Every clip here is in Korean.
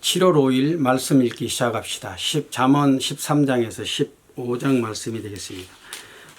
7월 5일 말씀 읽기 시작합시다. 잠언 13장에서 15장 말씀이 되겠습니다.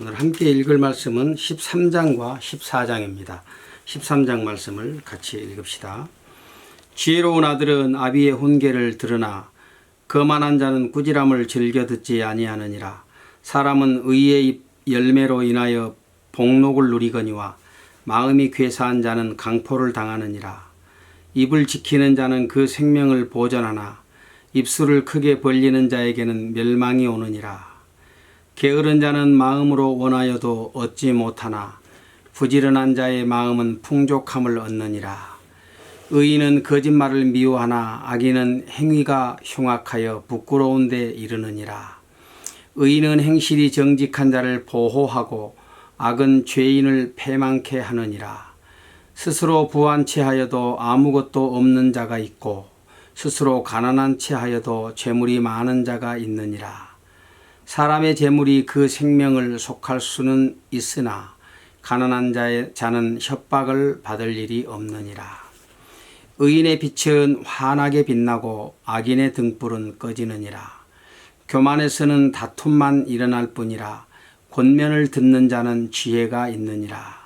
오늘 함께 읽을 말씀은 13장과 14장입니다. 13장 말씀을 같이 읽읍시다. 지혜로운 아들은 아비의 훈계를 들으나 거만한 자는 꾸지람을 즐겨 듣지 아니하느니라. 사람은 의의 열매로 인하여 복록을 누리거니와 마음이 괴사한 자는 강포를 당하느니라. 입을 지키는 자는 그 생명을 보전하나 입술을 크게 벌리는 자에게는 멸망이 오느니라. 게으른 자는 마음으로 원하여도 얻지 못하나 부지런한 자의 마음은 풍족함을 얻느니라. 의인은 거짓말을 미워하나 악인은 행위가 흉악하여 부끄러운 데 이르느니라. 의인은 행실이 정직한 자를 보호하고 악은 죄인을 패망케 하느니라. 스스로 부한 채 하여도 아무것도 없는 자가 있고 스스로 가난한 채 하여도 재물이 많은 자가 있느니라. 사람의 재물이 그 생명을 속할 수는 있으나 가난한 자는 협박을 받을 일이 없느니라. 의인의 빛은 환하게 빛나고 악인의 등불은 꺼지느니라. 교만에서는 다툼만 일어날 뿐이라 권면을 듣는 자는 지혜가 있느니라.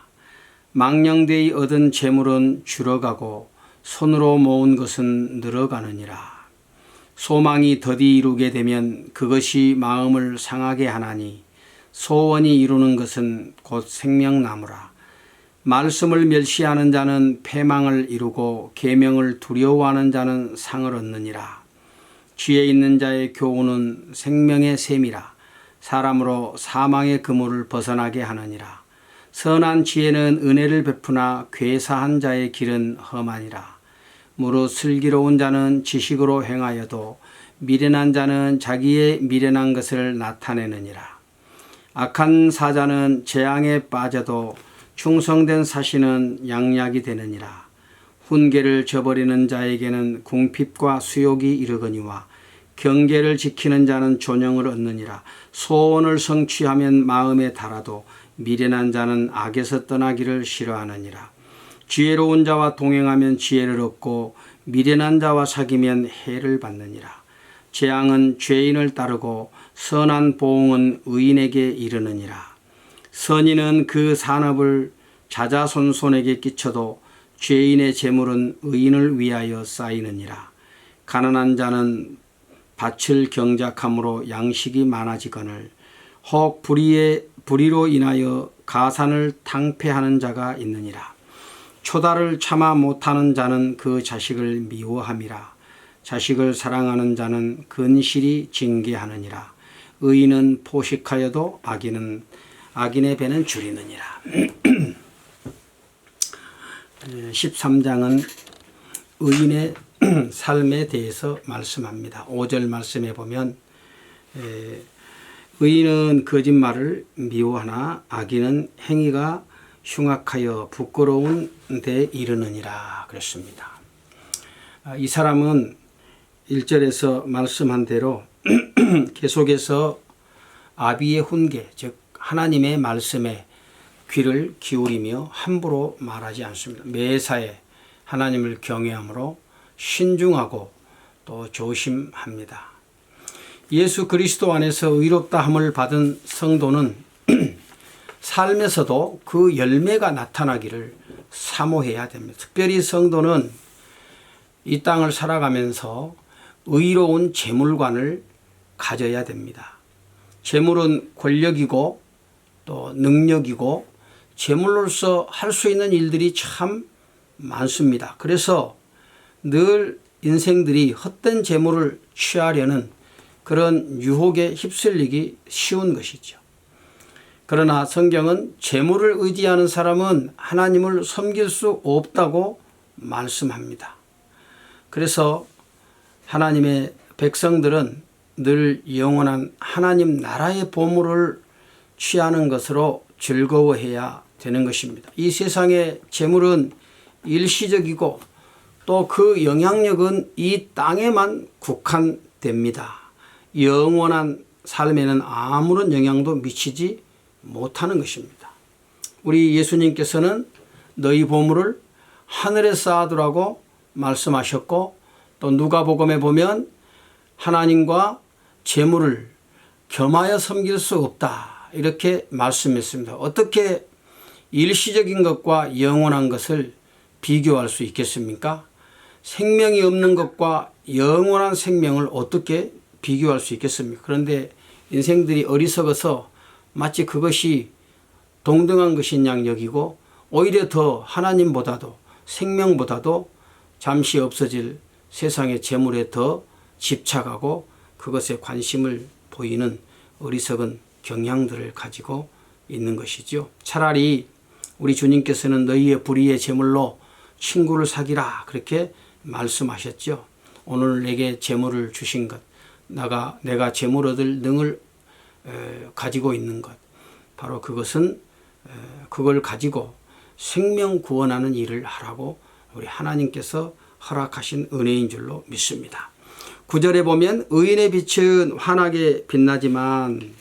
망령되이 얻은 재물은 줄어가고 손으로 모은 것은 늘어가느니라. 소망이 더디 이루게 되면 그것이 마음을 상하게 하나니 소원이 이루는 것은 곧 생명나무라. 말씀을 멸시하는 자는 패망을 이루고 계명을 두려워하는 자는 상을 얻느니라. 지혜 있는 자의 교훈은 생명의 샘이라. 사람으로 사망의 그물을 벗어나게 하느니라. 선한 지혜는 은혜를 베푸나 괴사한 자의 길은 험하니라. 무릇 슬기로운 자는 지식으로 행하여도 미련한 자는 자기의 미련한 것을 나타내느니라. 악한 사자는 재앙에 빠져도 충성된 사신은 양약이 되느니라. 훈계를 저버리는 자에게는 궁핍과 수욕이 이르거니와 경계를 지키는 자는 존영을 얻느니라. 소원을 성취하면 마음에 달아도 미련한 자는 악에서 떠나기를 싫어하느니라. 지혜로운 자와 동행하면 지혜를 얻고 미련한 자와 사귀면 해를 받느니라. 재앙은 죄인을 따르고 선한 보응은 의인에게 이르느니라. 선인은 그 산업을 자자손손에게 끼쳐도 죄인의 재물은 의인을 위하여 쌓이느니라. 가난한 자는 밭을 경작함으로 양식이 많아지거늘 혹 불의로 인하여 가산을 탕폐하는 자가 있느니라. 초달을 참아 못하는 자는 그 자식을 미워함이라. 자식을 사랑하는 자는 근실이 징계하느니라. 의인은 포식하여도 악인의 배는 줄이느니라. 13장은 의인의 삶에 대해서 말씀합니다. 5절 말씀에 보면 의인은 거짓말을 미워하나 악인은 행위가 흉악하여 부끄러운 데 이르느니라 그랬습니다. 이 사람은 1절에서 말씀한 대로 계속해서 아비의 훈계, 즉 하나님의 말씀에 귀를 기울이며 함부로 말하지 않습니다. 매사에 하나님을 경외함으로 신중하고 또 조심합니다. 예수 그리스도 안에서 의롭다함을 받은 성도는 삶에서도 그 열매가 나타나기를 사모해야 됩니다. 특별히 성도는 이 땅을 살아가면서 의로운 재물관을 가져야 됩니다. 재물은 권력이고 또 능력이고 재물로서 할 수 있는 일들이 참 많습니다. 그래서 늘 인생들이 헛된 재물을 취하려는 그런 유혹에 휩쓸리기 쉬운 것이죠. 그러나 성경은 재물을 의지하는 사람은 하나님을 섬길 수 없다고 말씀합니다. 그래서 하나님의 백성들은 늘 영원한 하나님 나라의 보물을 취하는 것으로 즐거워해야 되는 것입니다. 이 세상의 재물은 일시적이고 또 그 영향력은 이 땅에만 국한됩니다. 영원한 삶에는 아무런 영향도 미치지 못하는 것입니다. 우리 예수님께서는 너희 보물을 하늘에 쌓아두라고 말씀하셨고 또 누가복음에 보면 하나님과 재물을 겸하여 섬길 수 없다 이렇게 말씀했습니다. 어떻게 일시적인 것과 영원한 것을 비교할 수 있겠습니까? 생명이 없는 것과 영원한 생명을 어떻게 비교할 수 있겠습니까? 그런데 인생들이 어리석어서 마치 그것이 동등한 것인 양 여기고 오히려 더 하나님보다도 생명보다도 잠시 없어질 세상의 재물에 더 집착하고 그것에 관심을 보이는 어리석은 경향들을 가지고 있는 것이죠. 차라리 우리 주님께서는 너희의 불의의 재물로 친구를 사귀라 그렇게 말씀하셨죠. 오늘 내게 재물을 주신 것, 내가 재물 얻을 능을 가지고 있는 것, 바로 그것은 그걸 가지고 생명 구원하는 일을 하라고 우리 하나님께서 허락하신 은혜인 줄로 믿습니다. 9절에 보면 의인의 빛은 환하게 빛나지만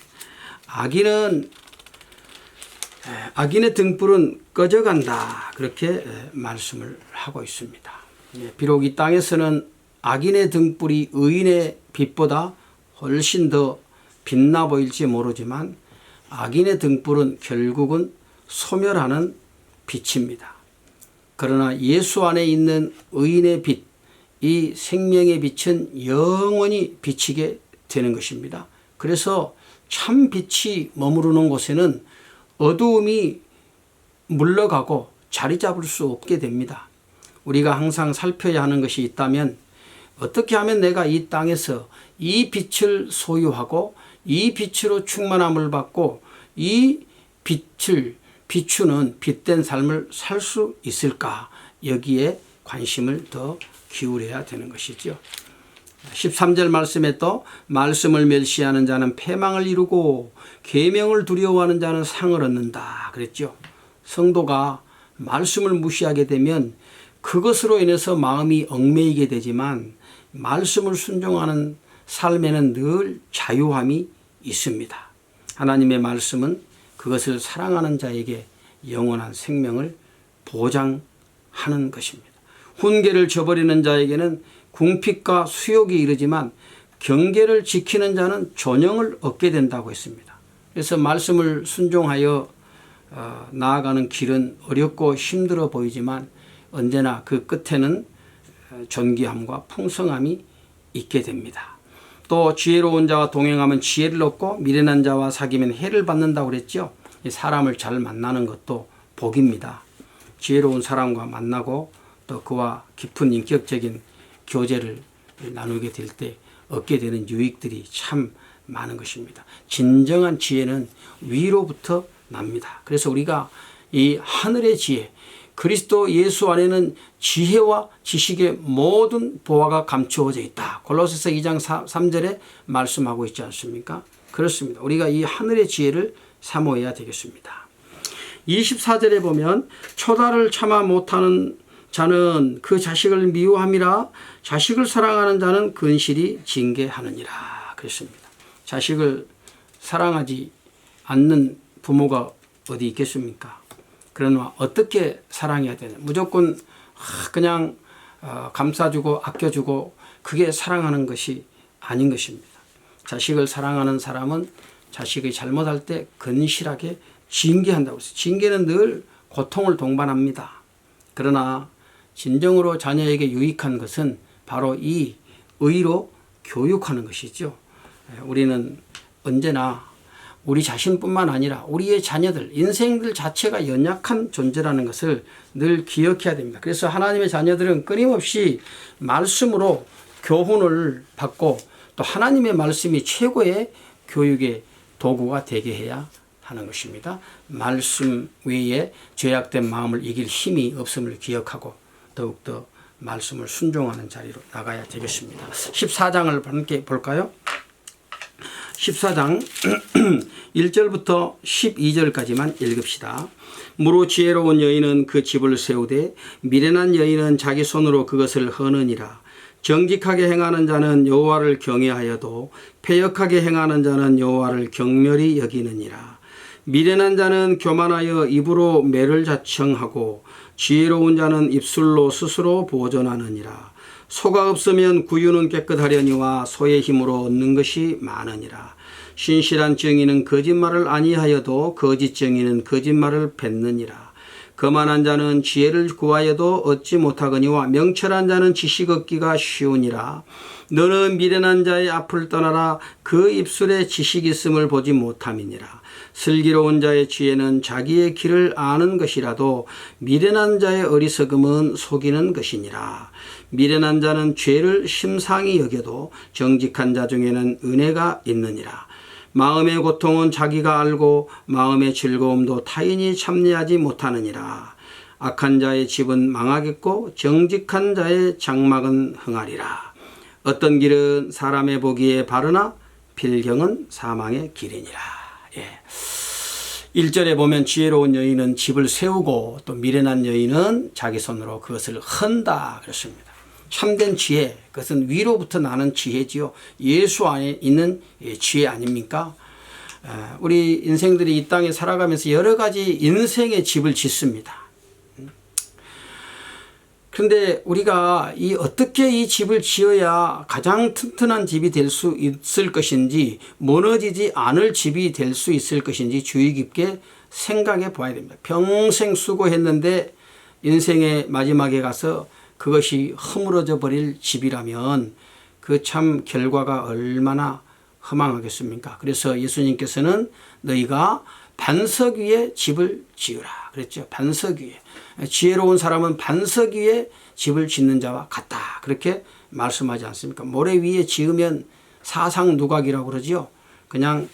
악인의 등불은 꺼져간다 그렇게 말씀을 하고 있습니다. 비록 이 땅에서는 악인의 등불이 의인의 빛보다 훨씬 더 빛나 보일지 모르지만 악인의 등불은 결국은 소멸하는 빛입니다. 그러나 예수 안에 있는 의인의 빛, 이 생명의 빛은 영원히 비치게 되는 것입니다. 그래서 참 빛이 머무르는 곳에는 어두움이 물러가고 자리 잡을 수 없게 됩니다. 우리가 항상 살펴야 하는 것이 있다면 어떻게 하면 내가 이 땅에서 이 빛을 소유하고 이 빛으로 충만함을 받고 이 빛을 비추는 빛된 삶을 살 수 있을까? 여기에 관심을 더 기울여야 되는 것이죠. 13절 말씀에 또 말씀을 멸시하는 자는 패망을 이루고 계명을 두려워하는 자는 상을 얻는다 그랬죠. 성도가 말씀을 무시하게 되면 그것으로 인해서 마음이 얽매이게 되지만 말씀을 순종하는 삶에는 늘 자유함이 있습니다. 하나님의 말씀은 그것을 사랑하는 자에게 영원한 생명을 보장하는 것입니다. 훈계를 저버리는 자에게는 궁핍과 수욕이 이르지만 경계를 지키는 자는 존영을 얻게 된다고 했습니다. 그래서 말씀을 순종하여 나아가는 길은 어렵고 힘들어 보이지만 언제나 그 끝에는 존귀함과 풍성함이 있게 됩니다. 또 지혜로운 자와 동행하면 지혜를 얻고 미련한 자와 사귀면 해를 받는다고 그랬죠. 사람을 잘 만나는 것도 복입니다. 지혜로운 사람과 만나고 또 그와 깊은 인격적인 교제를 나누게 될 때 얻게 되는 유익들이 참 많은 것입니다. 진정한 지혜는 위로부터 납니다. 그래서 우리가 이 하늘의 지혜, 그리스도 예수 안에는 지혜와 지식의 모든 보화가 감추어져 있다. 골로새서 2장 3절에 말씀하고 있지 않습니까? 그렇습니다. 우리가 이 하늘의 지혜를 사모해야 되겠습니다. 24절에 보면 초다를 참아 못하는 자는 그 자식을 미워함이라 자식을 사랑하는 자는 근실이 징계하느니라 그랬습니다. 자식을 사랑하지 않는 부모가 어디 있겠습니까? 그러나 어떻게 사랑해야 되냐? 무조건 그냥 감싸주고 아껴주고 그게 사랑하는 것이 아닌 것입니다. 자식을 사랑하는 사람은 자식이 잘못할 때 근실하게 징계한다고 했어요. 징계는 늘 고통을 동반합니다. 그러나 진정으로 자녀에게 유익한 것은 바로 이 의로 교육하는 것이죠. 우리는 언제나 우리 자신뿐만 아니라 우리의 자녀들, 인생들 자체가 연약한 존재라는 것을 늘 기억해야 됩니다. 그래서 하나님의 자녀들은 끊임없이 말씀으로 교훈을 받고 또 하나님의 말씀이 최고의 교육의 도구가 되게 해야 하는 것입니다. 말씀 외에 죄악된 마음을 이길 힘이 없음을 기억하고 더욱더 말씀을 순종하는 자리로 나가야 되겠습니다. 14장을 함께 볼까요? 14장 1절부터 12절까지만 읽읍시다. 무로 지혜로운 여인은 그 집을 세우되 미련한 여인은 자기 손으로 그것을 허느니라. 정직하게 행하는 자는 여호와를 경외하여도 패역하게 행하는 자는 여호와를 경멸히 여기느니라. 미련한 자는 교만하여 입으로 매를 자청하고 지혜로운 자는 입술로 스스로 보존하느니라. 소가 없으면 구유는 깨끗하려니와 소의 힘으로 얻는 것이 많으니라. 신실한 정의는 거짓말을 아니하여도 거짓 정의는 거짓말을 뱉느니라. 거만한 자는 지혜를 구하여도 얻지 못하거니와 명철한 자는 지식 얻기가 쉬우니라. 너는 미련한 자의 앞을 떠나라. 그 입술에 지식 있음을 보지 못함이니라. 슬기로운 자의 지혜는 자기의 길을 아는 것이라도 미련한 자의 어리석음은 속이는 것이니라. 미련한 자는 죄를 심상히 여겨도 정직한 자 중에는 은혜가 있느니라. 마음의 고통은 자기가 알고 마음의 즐거움도 타인이 참여하지 못하느니라. 악한 자의 집은 망하겠고 정직한 자의 장막은 흥하리라. 어떤 길은 사람의 보기에 바르나 필경은 사망의 길이니라. 1절에 보면 지혜로운 여인은 집을 세우고 또 미련한 여인은 자기 손으로 그것을 헌다 그렇습니다. 참된 지혜, 그것은 위로부터 나는 지혜지요. 예수 안에 있는 지혜 아닙니까? 우리 인생들이 이 땅에 살아가면서 여러 가지 인생의 집을 짓습니다. 그런데 우리가 어떻게 이 집을 지어야 가장 튼튼한 집이 될 수 있을 것인지, 무너지지 않을 집이 될 수 있을 것인지 주의 깊게 생각해 봐야 됩니다. 평생 수고했는데 인생의 마지막에 가서 그것이 허물어져 버릴 집이라면 그 참 결과가 얼마나 허망하겠습니까? 그래서 예수님께서는 너희가 반석 위에 집을 지으라 그랬죠. 반석 위에. 지혜로운 사람은 반석 위에 집을 짓는 자와 같다 그렇게 말씀하지 않습니까? 모래 위에 지으면 사상누각이라고 그러지요. 그냥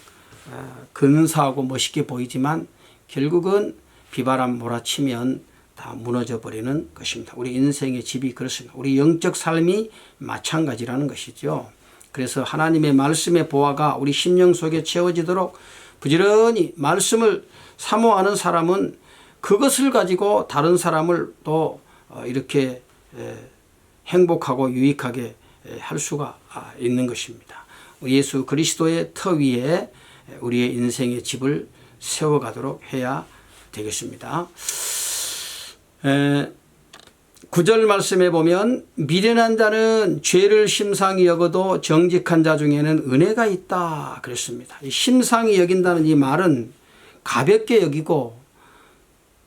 근사하고 멋있게 보이지만 결국은 비바람 몰아치면 다 무너져 버리는 것입니다. 우리 인생의 집이 그렇습니다. 우리 영적 삶이 마찬가지라는 것이죠. 그래서 하나님의 말씀의 보화가 우리 심령 속에 채워지도록 부지런히 말씀을 사모하는 사람은 그것을 가지고 다른 사람을 또 이렇게 행복하고 유익하게 할 수가 있는 것입니다. 예수 그리스도의 터 위에 우리의 인생의 집을 세워가도록 해야 되겠습니다. 9절 말씀에 보면 미련한 자는 죄를 심상히 여겨도 정직한 자 중에는 은혜가 있다 그랬습니다. 심상히 여긴다는 이 말은 가볍게 여기고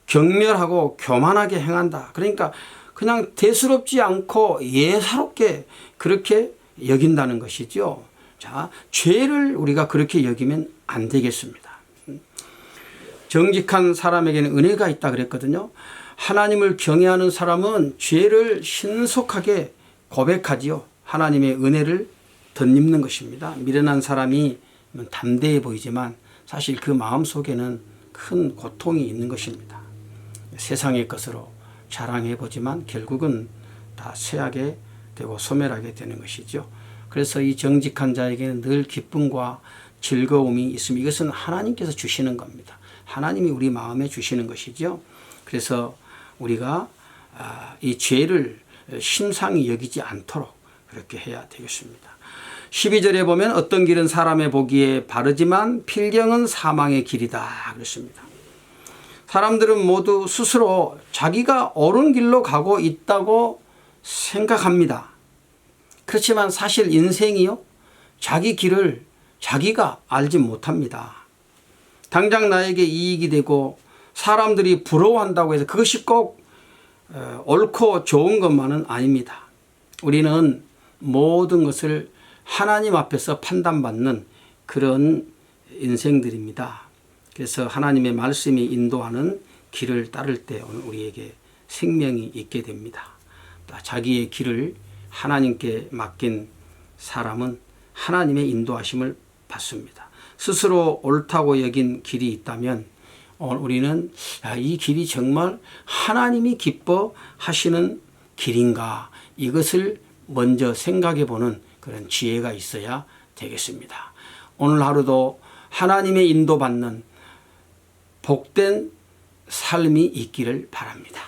경멸하고 교만하게 행한다. 그러니까 그냥 대수롭지 않고 예사롭게 그렇게 여긴다는 것이죠. 자, 죄를 우리가 그렇게 여기면 안 되겠습니다. 정직한 사람에게는 은혜가 있다 그랬거든요. 하나님을 경외하는 사람은 죄를 신속하게 고백하지요. 하나님의 은혜를 덧입는 것입니다. 미련한 사람이 담대해 보이지만 사실 그 마음 속에는 큰 고통이 있는 것입니다. 세상의 것으로 자랑해 보지만 결국은 다 쇠하게 되고 소멸하게 되는 것이죠. 그래서 이 정직한 자에게는 늘 기쁨과 즐거움이 있습니다. 이것은 하나님께서 주시는 겁니다. 하나님이 우리 마음에 주시는 것이죠. 그래서 우리가 이 죄를 심상히 여기지 않도록 그렇게 해야 되겠습니다. 12절에 보면 어떤 길은 사람의 보기에 바르지만 필경은 사망의 길이다 그랬습니다. 사람들은 모두 스스로 자기가 옳은 길로 가고 있다고 생각합니다. 그렇지만 사실 인생이요, 자기 길을 자기가 알지 못합니다. 당장 나에게 이익이 되고 사람들이 부러워한다고 해서 그것이 꼭 옳고 좋은 것만은 아닙니다. 우리는 모든 것을 하나님 앞에서 판단받는 그런 인생들입니다. 그래서 하나님의 말씀이 인도하는 길을 따를 때 오늘 우리에게 생명이 있게 됩니다. 자기의 길을 하나님께 맡긴 사람은 하나님의 인도하심을 받습니다. 스스로 옳다고 여긴 길이 있다면 우리는 이 길이 정말 하나님이 기뻐하시는 길인가, 이것을 먼저 생각해 보는 그런 지혜가 있어야 되겠습니다. 오늘 하루도 하나님의 인도받는 복된 삶이 있기를 바랍니다.